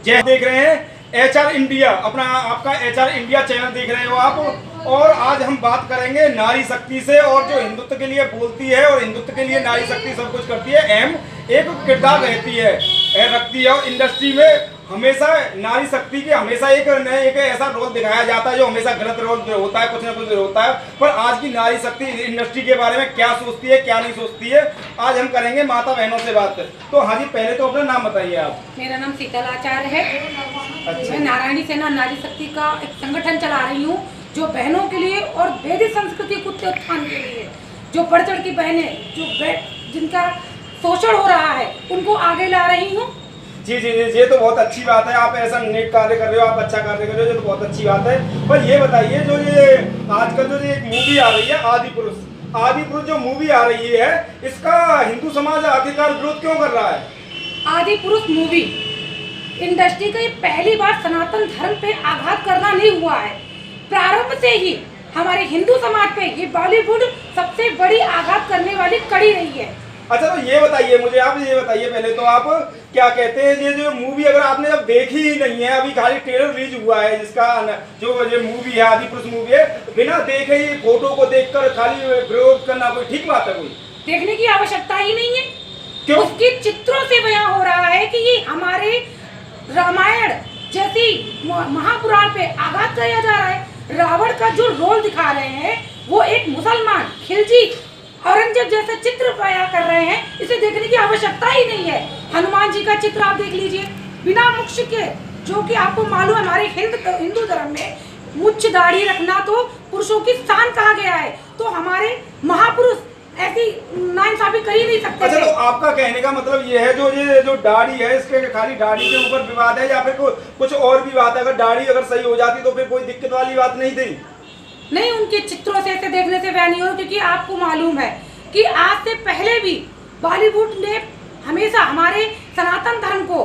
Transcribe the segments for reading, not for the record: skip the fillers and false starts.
जय देख रहे हैं HR इंडिया, अपना आपका HR इंडिया चैनल देख रहे हो आप। और आज हम बात करेंगे नारी शक्ति से, और जो हिंदुत्व के लिए बोलती है और हिंदुत्व के लिए नारी शक्ति सब कुछ करती है, अहम एक किरदार रहती है रखती है। और इंडस्ट्री में हमेशा नारी शक्ति के हमेशा एक ऐसा रोल दिखाया जाता है जो हमेशा गलत रोल होता है, कुछ ना कुछ होता है। पर आज की नारी शक्ति इंडस्ट्री के बारे में क्या सोचती है, क्या नहीं सोचती है, आज हम करेंगे माता बहनों से बात। तो हाँ जी, पहले तो अपना नाम बताइए आप। मेरा नाम शीतल आचार्य है। अच्छा। मैं नारायणी सेना नारी शक्ति का एक संगठन चला रही हूँ जो बहनों के लिए और वैदिक संस्कृति के उत्थान के लिए, जो बढ़ चढ़ की बहनें जिनका शोषण हो रहा है उनको आगे ला रही हूँ। जी जी जी, ये तो बहुत अच्छी बात है। आप ऐसा नेक कार्य कर रहे हो, आप अच्छा कार्य कर रहे हो, ये तो बहुत अच्छी बात है। पर ये बताइए, जो ये आजकल जो एक मूवी आ रही है आदि पुरुष जो मूवी आ रही है, इसका हिंदू समाज आखिरकार विरोध क्यों कर रहा है? आदि पुरुष मूवी इंडस्ट्री का ये पहली बार सनातन धर्म पे आघात करना नहीं हुआ है। प्रारंभ से ही हमारे हिंदू समाज पे ये बॉलीवुड सबसे बड़ी आघात करने वाली कड़ी रही है। अच्छा, तो ये बताइए मुझे, आप ये बताइए पहले तो, आप क्या कहते हैं ये जो मूवी अगर आपने जब देखी ही नहीं है, अभी खाली ट्रेलर रिलीज हुआ है जिसका, जो ये मूवी है आदि पुरुष मूवी है, बिना देखे ही फोटो को देखकर खाली विरोध करना कोई ठीक बात है? कोई देखने की आवश्यकता ही नहीं है। क्यों? उसके चित्रों से बयां हो रहा है कि ये हमारे रामायण जैसी महापुराण पे आघात किया जा रहा है। रावण का जो रोल दिखा रहे हैं वो एक मुसलमान खिलजी औरंगजेब जैसे चित्र बयां कर रहे हैं। इसे देखने की आवश्यकता ही नहीं है। हनुमान जी का चित्र आप देख लीजिए, बिना मुक्ष के, जो कि आपको मालूम है हमारे हिंदू धर्म में मुच्छ दाढ़ी रखना तो पुरुषों की शान कहा गया है। तो हमारे महापुरुष ऐसी नाइंसाफी कर ही नहीं सकते। अच्छा, तो आपका कहने का मतलब ये है ये जो दाढ़ी है, इसके खाली दाढ़ी के ऊपर विवाद है या फिर कुछ और भी बात है? अगर दाढ़ी अगर सही हो जाती तो फिर कोई दिक्कत वाली बात नहीं थी? नहीं, उनके चित्रों से ऐसे देखने से वह नहीं हो, क्योंकि आपको मालूम है कि आज से पहले भी बॉलीवुड ने हमेशा हमारे सनातन धर्म को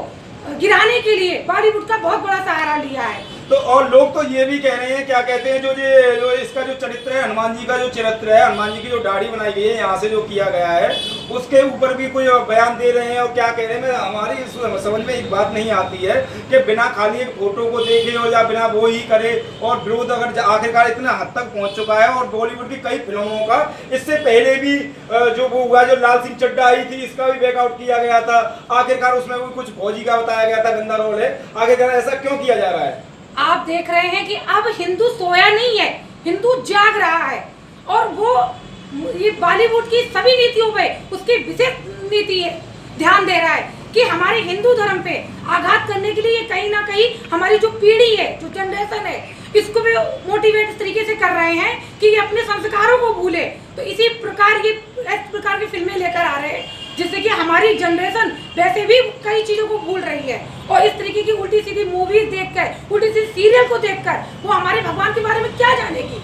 गिराने के लिए बॉलीवुड का बहुत बड़ा सहारा लिया है। तो और लोग तो ये भी कह रहे हैं, क्या कहते हैं, जो इसका जो चरित्र है, हनुमान जी का जो चरित्र है, हनुमान जी की जो दाढ़ी बनाई गई है यहाँ से जो किया गया है, उसके ऊपर भी कोई बयान दे रहे हैं और क्या कह रहे हैं। हमारी समझ में एक बात नहीं आती है कि बिना खाली एक फोटो को देखे और या बिना वो ही करे, और विरोध अगर आखिरकार इतना हद तक पहुँच चुका है। और बॉलीवुड की कई फिल्मों का इससे पहले भी जो वो हुआ, जो लाल सिंह चड्ढा आई थी, इसका भी बैकआउट किया गया था। आखिरकार उसमें भी कुछ फौजी का बताया गया था, गंदा रोल है। आखिरकार ऐसा क्यों किया जा रहा है? आप देख रहे हैं कि अब हिंदू सोया नहीं है, हिंदू जाग रहा है। और वो ये बॉलीवुड की सभी नीतियों पे उसकी विशेष नीति है, ध्यान दे रहा है कि हमारे हिंदू धर्म पे आघात करने के लिए कहीं ना कहीं हमारी जो पीढ़ी है, जो जनरेशन है, इसको भी मोटिवेट इस तरीके से कर रहे हैं कि ये अपने संस्कारों को भूले। तो इसी प्रकार ये इस प्रकार की फिल्में लेकर आ रहे हैं जिससे कि हमारी जनरेशन वैसे भी कई चीजों को भूल रही है। और इस तरीके की उल्टी सीधी मूवीज देखकर, उल्टी सीधी सीरियल को देखकर वो हमारे भगवान के बारे में क्या जानेगी?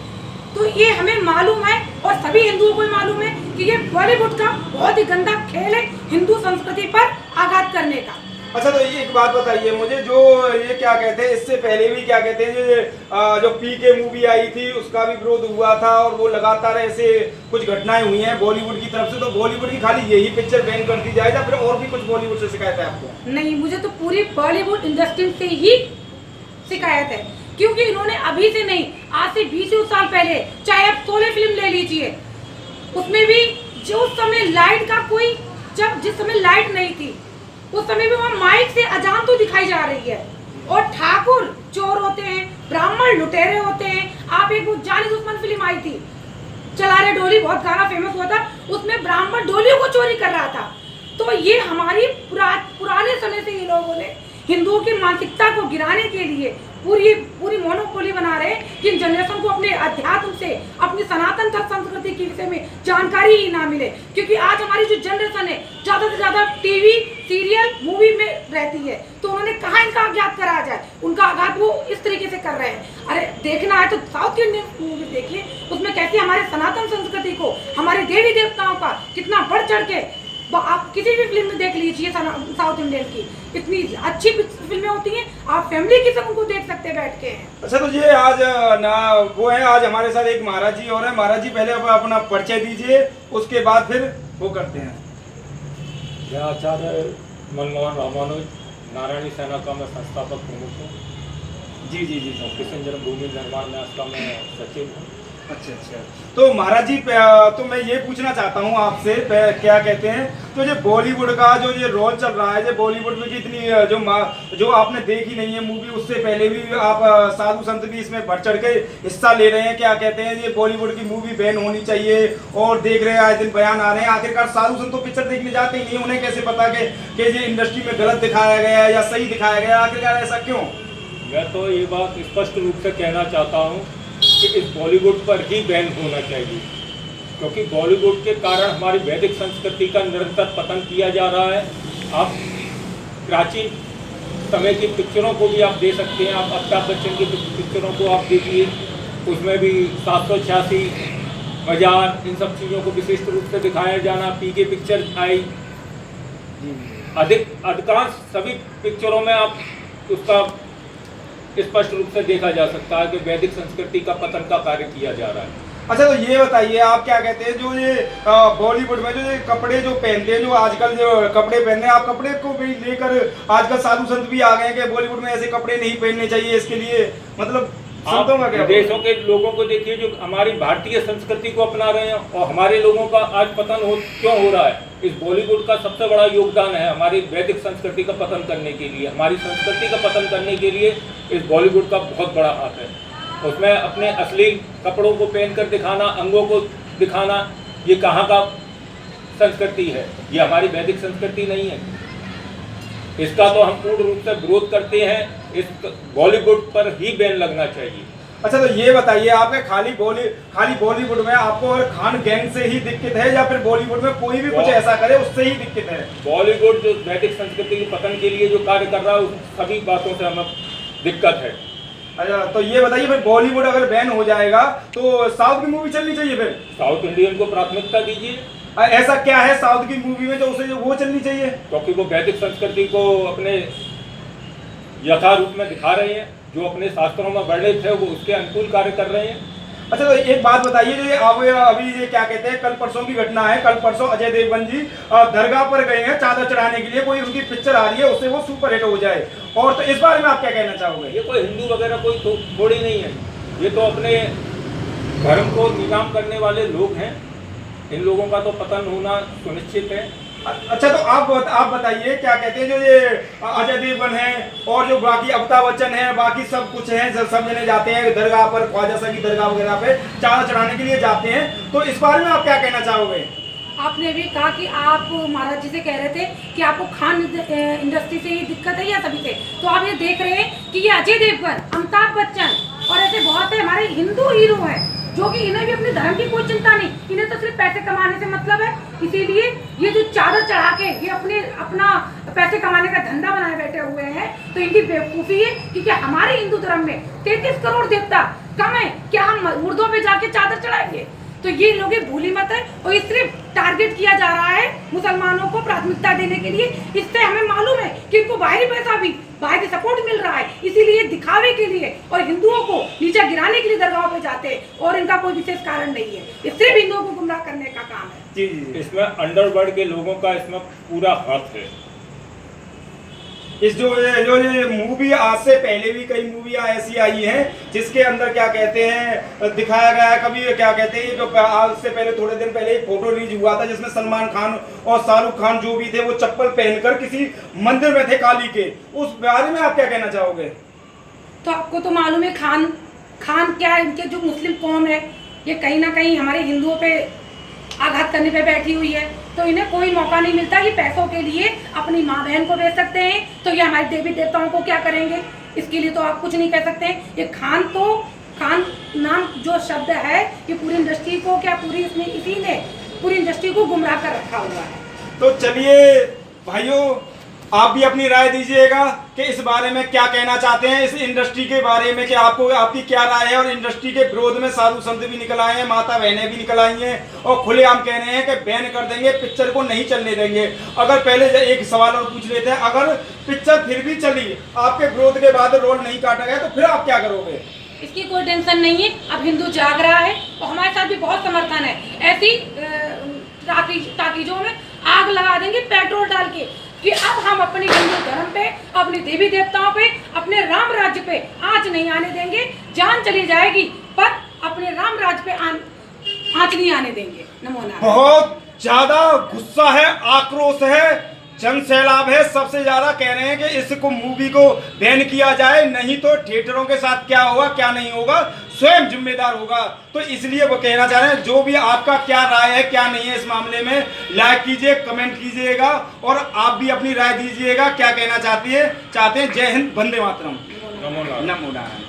तो ये हमें मालूम है और सभी हिंदुओं को मालूम है कि ये बॉलीवुड का बहुत ही गंदा खेल है हिंदू संस्कृति पर आघात करने का। अच्छा, तो ये एक बात बताइए मुझे, जो ये क्या कहते हैं, इससे पहले भी क्या कहते हैं, जो PK मूवी आई थी उसका भी विरोध हुआ था, और वो लगातार ऐसे कुछ घटनाएं हुई हैं बॉलीवुड की तरफ से। तो बॉलीवुड की खाली यही पिक्चर बैन कर दी जाए या फिर और भी कुछ बॉलीवुड से शिकायत है आपको? नहीं, मुझे तो पूरी बॉलीवुड इंडस्ट्री से ही शिकायत है, क्योंकि इन्होंने अभी से नहीं, आज से 20 साल पहले, चाहे आप 16 फिल्म ले लीजिए, उसमें भी जो उस समय लाइट का कोई, जिस समय लाइट नहीं थी उस समय भी वहाँ माइक से अजान तो दिखाई जा रही है। और ठाकुर चोर होते हैं, ब्राह्मण लुटेरे होते हैं। आप एक जानी दुश्मन फिल्म आई थी, चला रे डोली, बहुत गाना फेमस हुआ था, उसमें ब्राह्मण डोलियों को चोरी कर रहा था। तो ये हमारी पुराने समय से ये लोगों ने हिंदुओं की मानसिकता को गिराने के लिए पूरी मोनोपोली बना रहे हैं कि जनरेशन को अपने अध्यात्म से, अपनी सनातन संस्कृति के विषय में जानकारी ही ना मिले। क्योंकि आज हमारी जो जनरेशन है ज्यादा से ज्यादा टीवी, सीरियल, मूवी में रहती है, तो उन्होंने कहा इनका आघात करा जाए, उनका आघात वो इस तरीके से कर रहे हैं। अरे देखना है तो साउथ इंडियन मूवी देखिए, उसमें कैसे हमारे सनातन संस्कृति को, हमारे देवी देवताओं का कितना बढ़ चढ़ के, आप किसी भी फिल्म में देख लीजिए साउथ इंडियन की, इतनी अच्छी फिल्में होती हैं, आप फैमिली के संग उनको देख सकते हैं बैठ के। अच्छा, तो ये आज ना वो है, आज हमारे साथ एक महाराज जी और है। महाराज जी, पहले अपना परिचय दीजिए, उसके बाद फिर वो करते हैं। आचार्य मनमोहन रामानुज, नारायणी सेना का मैं संस्थापक प्रमुख हूँ। जी जी जी जी। और किशन जन्मभूमि निर्माण न्यास का मैं सचिव हूँ। अच्छा अच्छा। तो महाराज जी तो मैं ये पूछना चाहता हूँ आपसे क्या कहते हैं, तो जो बॉलीवुड का जो ये रोल चल रहा है, जो बॉलीवुड में कितनी जो आपने देखी नहीं है मूवी, उससे पहले भी आप साधु संत भी इसमें बढ़ चढ़ के हिस्सा ले रहे हैं, क्या कहते हैं ये बॉलीवुड की मूवी बैन होनी चाहिए, और देख रहे हैं आए दिन बयान आ रहे हैं। आखिरकार साधु संत तो पिक्चर देखने जाते ही नहीं, उन्हें कैसे पता कि ये इंडस्ट्री में गलत दिखाया गया है या सही दिखाया गया, आखिरकार ऐसा क्यों? मैं तो ये बात स्पष्ट रूप से कहना चाहता हूँ कि इस बॉलीवुड पर ही बैन होना चाहिए, क्योंकि बॉलीवुड के कारण हमारी वैदिक संस्कृति का निरंतर पतन किया जा रहा है। आप प्राचीन समय की पिक्चरों को भी आप दे सकते हैं, आप अमिताभ बच्चन की पिक्चरों को आप देखिए, उसमें भी 786 बाजार, इन सब चीज़ों को विशिष्ट रूप से दिखाया जाना। पीके पिक्चर आई, अधिकांश सभी पिक्चरों में आप उसका स्पष्ट रूप से देखा जा सकता है कि वैदिक संस्कृति का पतन का कार्य किया जा रहा है। अच्छा, तो ये बताइए आप क्या कहते हैं, जो ये बॉलीवुड में जो ये कपड़े जो पहनते हैं, जो आजकल जो कपड़े पहनते हैं, आप कपड़े को भी लेकर आजकल साधु संत भी आ गए हैं कि बॉलीवुड में ऐसे कपड़े नहीं पहनने चाहिए, इसके लिए मतलब आप विदेशों के लोगों को देखिए जो हमारी भारतीय संस्कृति को अपना रहे हैं, और हमारे लोगों का आज पतन क्यों हो रहा है? इस बॉलीवुड का सबसे बड़ा योगदान है हमारी वैदिक संस्कृति का पतन करने के लिए, हमारी संस्कृति का पतन करने के लिए इस बॉलीवुड का बहुत बड़ा हाथ है। उसमें अपने असली कपड़ों को पहनकर दिखाना, अंगों को दिखाना, ये कहाँ का संस्कृति है? ये हमारी वैदिक संस्कृति नहीं है। इसका तो हम पूर्ण रूप से विरोध करते हैं। इस बॉलीवुड पर ही बैन लगना चाहिए। अच्छा, तो ये बताइए आपने खाली बॉलीवुड में आपको और खान गैंग से ही दिक्कत है, या फिर बॉलीवुड में कोई भी कुछ ऐसा करे उससे ही दिक्कत है? बॉलीवुड जो वैदिक संस्कृति के पतन के लिए जो कार्य कर रहा है, उस सभी बातों से हमें दिक्कत है। अच्छा, तो ये बताइए फिर बॉलीवुड अगर बैन हो जाएगा तो साउथ की मूवी चलनी चाहिए? फिर साउथ इंडियन को प्राथमिकता दीजिए। ऐसा क्या है साउथ की मूवी में जो उसे वो चलनी चाहिए? क्योंकि वो वैदिक संस्कृति को अपने यथा रूप में दिखा रहे हैं, जो अपने शास्त्रों में वर्णित है वो उसके अनुकूल कार्य कर रहे हैं। अच्छा, तो एक बात बताइए, जो ये अभी ये क्या कहते हैं, कल परसों की घटना है, कल परसों अजय देवगन जी दरगाह पर गए हैं चादर चढ़ाने के लिए, कोई उनकी पिक्चर आ रही है उससे वो सुपर हिट हो जाए, और तो इस बारे में आप क्या कहना चाहोगे? ये कोई हिंदू वगैरह कोई थोड़ी नहीं है, ये तो अपने धर्म को नीलाम करने वाले लोग हैं। इन लोगों का तो पतन होना सुनिश्चित है। अच्छा, तो आप बताइए क्या कहते हैं, जो ये अजय देवगन है और जो बाकी अमिताभ बच्चन है, बाकी सब कुछ हैं, सब जने जाते हैं दरगाह पर, ख्वाजा साहब की दरगाह वगैरह पे चादर चढ़ाने के लिए जाते हैं, तो इस बारे में आप क्या कहना चाहोगे? आपने भी कहा कि आप महाराज जी से कह रहे थे कि आपको खान इंडस्ट्री से ही दिक्कत है या सभी से, तो आप ये देख रहे हैं कि ये अजय देवगन, अमिताभ बच्चन और ऐसे बहुत से हमारे हिंदू हीरो हैं जो कि इन्हें भी अपने धर्म की कोई चिंता नहीं, इन्हें तो सिर्फ पैसे कमाने से मतलब है। इसीलिए ये जो चादर चढ़ा के ये अपना पैसे कमाने का धंधा बनाए बैठे हुए हैं, तो इनकी बेवकूफ़ी है कि क्या हमारे हिंदू धर्म में 33 करोड़ देवता कम है, क्या हम मुर्दों पे जाके चादर चढ़ाएंगे? तो ये लोग भूली मत है, और ये सिर्फ टारगेट किया जा रहा है मुसलमानों को प्राथमिकता देने के लिए। इससे हमें मालूम है कि इनको बाहरी पैसा भी, बाहरी सपोर्ट मिल रहा है, इसीलिए दिखावे के लिए और हिंदुओं को नीचे गिराने के लिए दरगाह पे जाते हैं, और इनका कोई विशेष कारण नहीं है, ये सिर्फ हिंदुओं को गुमराह करने का काम है। जी। इसमें अंडरवर्ल्ड के लोगों का इसमें पूरा हाथ है। इस जो मूवी आज से पहले भी कई मूवियाँ ऐसी आई हैं जिसके अंदर क्या कहते हैं दिखाया गया है, कभी क्या कहते हैं, जो आज से पहले थोड़े दिन पहले एक फोटो रिलीज हुआ था जिसमें सलमान खान और शाहरुख खान जो भी थे वो चप्पल पहनकर किसी मंदिर में थे काली के, उस बारे में आप क्या कहना चाहोगे? तो आपको तो मालूम है खान क्या है, इनके जो मुस्लिम कौम है ये कहीं ना कहीं हमारे हिंदुओं पे आघात करने पे बैठी हुई है, तो इन्हें कोई मौका नहीं मिलता। ये पैसों के लिए अपनी माँ बहन को बेच सकते हैं, तो ये हमारे देवी देवताओं को क्या करेंगे? इसके लिए तो आप कुछ नहीं कह सकते। ये खान नाम जो शब्द है ये पूरी इंडस्ट्री को इसी ने पूरी इंडस्ट्री को गुमराह कर रखा हुआ है। तो चलिए भाइयों, आप भी अपनी राय दीजिएगा कि इस बारे में क्या कहना चाहते हैं, इस इंडस्ट्री के बारे में कि आपकी क्या राय है। और इंडस्ट्री के विरोध में साधु संत भी निकल आए हैं, माता बहनें भी निकल आई हैं और खुलेआम कह रहे हैं कि बैन कर देंगे, पिक्चर को नहीं चलने देंगे। अगर पहले एक सवाल और पूछ लेते हैं, अगर पिक्चर फिर भी चली, आपके विरोध के बाद रोल नहीं काटा गया, तो फिर आप क्या करोगे? इसकी कोई टेंशन नहीं है, अब हिंदू जाग रहा है और हमारे साथ भी बहुत समर्थन है। ऐसी ताकीजों में आग लगा देंगे पेट्रोल डाल के कि अब हम अपने हिंदू धर्म पे अपने देवी देवताओं पे, अपने राम राज्य पे आंच नहीं आने देंगे। जान चली जाएगी पर अपने राम राज्य पे आंच नहीं आने देंगे। नमो नारायण। बहुत ज्यादा गुस्सा है, आक्रोश है, जन सैलाब है। सबसे ज्यादा कह रहे हैं कि इसको मूवी को बैन किया जाए, नहीं तो थिएटरों के साथ क्या होगा क्या नहीं होगा स्वयं जिम्मेदार होगा। तो इसलिए वो कहना चाह रहे हैं, जो भी आपका क्या राय है क्या नहीं है इस मामले में, लाइक कीजिए, कमेंट कीजिएगा और आप भी अपनी राय दीजिएगा क्या कहना चाहते हैं। जय हिंद, वंदे मातरम, नमो नारायण। नमो नारायण।